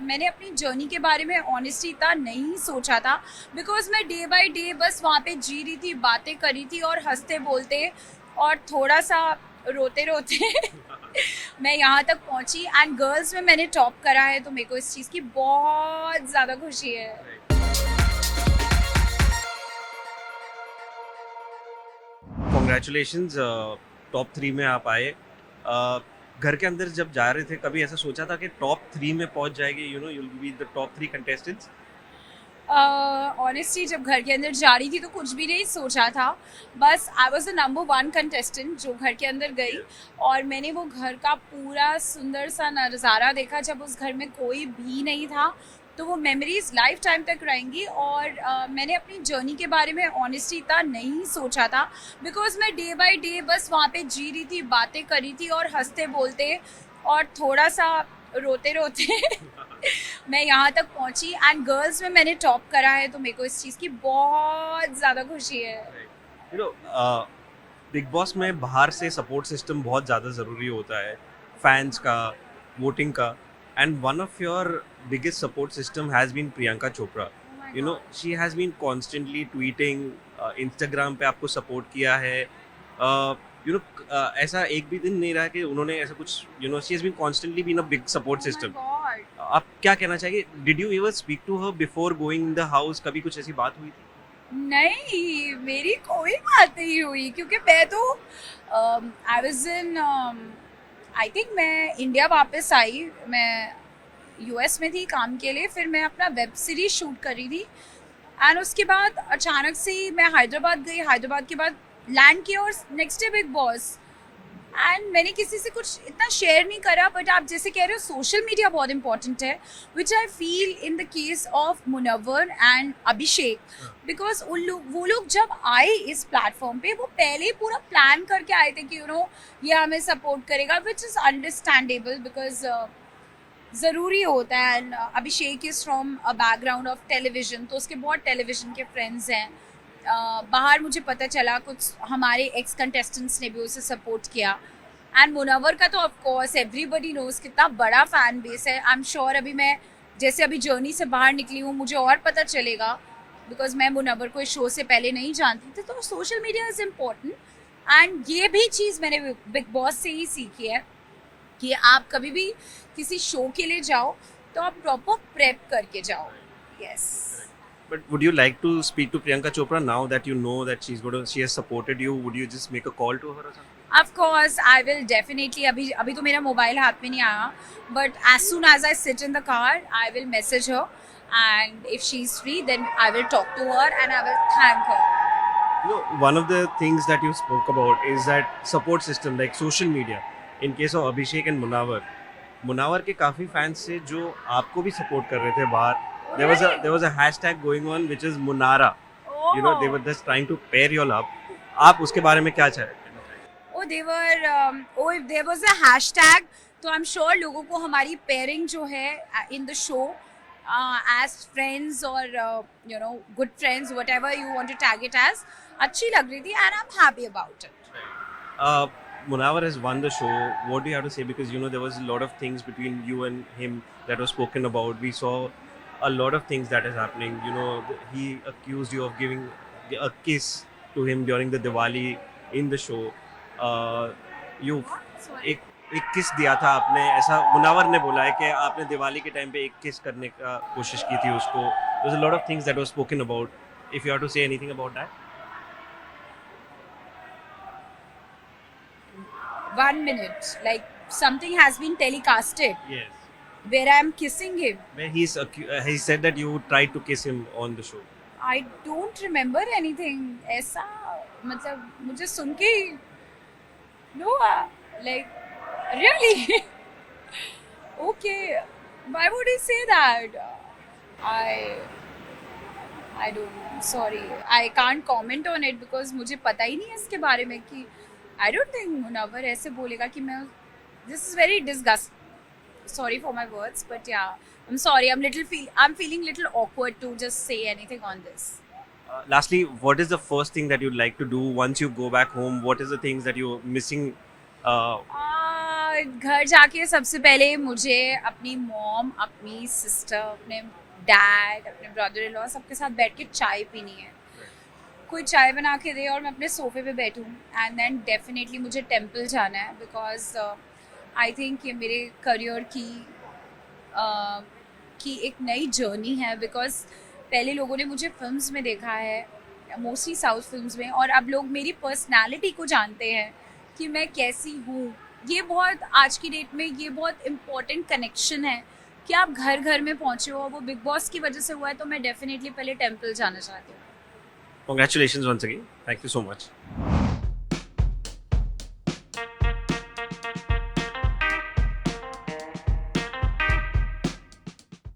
मैंने अपनी जर्नी के बारे में ऑनेस्टली इतना नहीं सोचा था, बिकॉज मैं डे बाय डे बस वहाँ पे जी रही थी, बातें कर रही थी और हंसते बोलते और थोड़ा सा रोते रोते मैं यहाँ तक पहुँची एंड गर्ल्स में मैंने टॉप करा है, तो मेरे को इस चीज़ की बहुत ज़्यादा खुशी है। कॉन्ग्रेचुलेशंस, टॉप 3 में आप आए। घर के अंदर जब जा रहे थे कभी ऐसा सोचा था कि टॉप 3 में पहुंच जाएगी, you know, you'll be the top 3 contestants? Honestly जब घर के अंदर जा रही थी तो कुछ भी नहीं सोचा था, बस I was the number 1 contestant जो घर के अंदर गई और मैंने वो घर का पूरा सुंदर सा नज़ारा देखा जब उस घर में कोई भी नहीं था, तो वो मेमोरीज लाइफ टाइम तक रहेंगी। और मैंने अपनी जर्नी के बारे में ऑनेस्टली इतना नहीं सोचा था, बिकॉज मैं डे बाय डे बस वहाँ पे जी रही थी, बातें कर रही थी और हंसते बोलते और थोड़ा सा रोते रोते मैं यहाँ तक पहुँची एंड गर्ल्स में मैंने टॉप करा है, तो मेरे को इस चीज़ की बहुत ज़्यादा खुशी है। यू नो, बिग बॉस में बाहर से सपोर्ट सिस्टम बहुत ज़्यादा ज़रूरी होता है, फैंस का, वोटिंग का, and one of your biggest support system has been Priyanka Chopra. You know, she has been constantly tweeting, Instagram पे आपको सपोर्ट किया है। यू नो, ऐसा एक भी दिन नहीं रहा कि उन्होंने ऐसा कुछ, you know, she has been constantly been a big support system. आप क्या कहना चाहेंगे? Did you ever speak to her before going in the house? कभी कुछ ऐसी बात हुई थी? नहीं, मेरी कोई बात नहीं हुई, क्योंकि मैं तो I was in I think मैं इंडिया वापस आई, मैं यूएस में थी काम के लिए, फिर मैं अपना वेब सीरीज शूट कर रही थी एंड उसके बाद अचानक से ही मैं हैदराबाद गई, हैदराबाद के बाद लैंड किया और next day big boss. And मैंने किसी से कुछ इतना शेयर नहीं करा, बट आप जैसे कह रहे हो सोशल मीडिया बहुत इंपॉर्टेंट है, which I feel in the case of Munawar and Abhishek, because वो लोग जब आए इस प्लेटफॉर्म पे वो पहले ही पूरा प्लान करके आए थे कि यू नो ये हमें सपोर्ट करेगा, विच इज़ अंडरस्टैंडेबल बिकॉज ज़रूरी होता है। And Abhishek is from a background of television, तो उसके बहुत टेलीविज़न के फ्रेंड्स हैं। बाहर मुझे पता चला कुछ हमारे एक्स कंटेस्टेंट्स ने भी उसे सपोर्ट किया एंड मुनव्वर का तो ऑफ कोर्स एवरीबडी नोज कितना बड़ा फैन बेस है। आई एम श्योर अभी मैं जैसे अभी जर्नी से बाहर निकली हूँ मुझे और पता चलेगा, बिकॉज मैं मुनव्वर को इस शो से पहले नहीं जानती थी, तो social media is important. And ये भी चीज़ मैंने बिग बॉस से ही सीखी है कि आप कभी भी किसी शो के लिए जाओ तो आप प्रॉपर प्रेप करके जाओ। Yes. But would you like to speak to Priyanka Chopra now that you know that she has supported you? Would you just make a call to her or something? Of course, I will definitely. अभी तो मेरा mobile हाथ में नहीं आया, but as soon as I sit in the car, I will message her, and if she's free, then I will talk to her and I will thank her. You know, one of the things that you spoke about is that support system, like social media. In case of Abhishek and Munawar के काफी fans थे जो आपको भी support कर रहे थे बाहर. There was a hashtag going on which is Munara. You know, they were just trying to pair you all up. आप उसके बारे में क्या चाहेंगे? If there was a hashtag, तो I'm sure लोगों को हमारी pairing जो है in the show as friends or you know good friends, whatever you want to tag it as, अच्छी लग रही थी and I'm happy about it. Munawar has won the show. What do you have to say? Because you know there was a lot of things between you and him that was spoken about. We saw a lot of things that is happening. You know, he accused you of giving a kiss to him during the Diwali in the show. You एक किस दिया था आपने, ऐसा मुनावर ने बोला है कि आपने दिवाली के टाइम पे एक किस करने का कोशिश की थी उसको. There was a lot of things that was spoken about. If you have to say anything about that. 1 minute, like something has been telecasted. Yes. Where I am kissing him. Where he said that you tried to kiss him on the show. I don't remember anything. ऐसा मतलब मुझे सुन के no, like really. Okay, why would he say that? I don't know. Sorry, I can't comment on it because मुझे पता ही नहीं है इसके बारे में कि I don't think मुनव्वर ऐसे बोलेगा कि मैं. This is very disgusting. Sorry for my words, but yeah, I'm sorry. I'm feeling little awkward to just say anything on this. Lastly, what is the first thing that you'd like to do once you go back home? What is the things that you're missing? घर जाके सबसे पहले मुझे अपनी mom, अपनी sister, अपने dad, अपने brother in law सबके साथ बैठ के चाय पीनी है. कोई चाय बना के दे और मैं अपने सोफे पे बैठूं. एंड देन डेफिनेटली मुझे टेम्पल जाना है बिकॉज आई थिंक ये मेरे करियर की एक नई जर्नी है. बिकॉज पहले लोगों ने मुझे फिल्म्स में देखा है, मोस्टली साउथ फिल्म्स में, और अब लोग मेरी पर्सनालिटी को जानते हैं कि मैं कैसी हूँ. ये बहुत आज की डेट में ये बहुत इम्पोर्टेंट कनेक्शन है कि आप घर घर में पहुँचे हो. वो बिग बॉस की वजह से हुआ है, तो मैं डेफिनेटली पहले टेम्पल जाना चाहती हूँ. Congratulations once again. Thank you so much.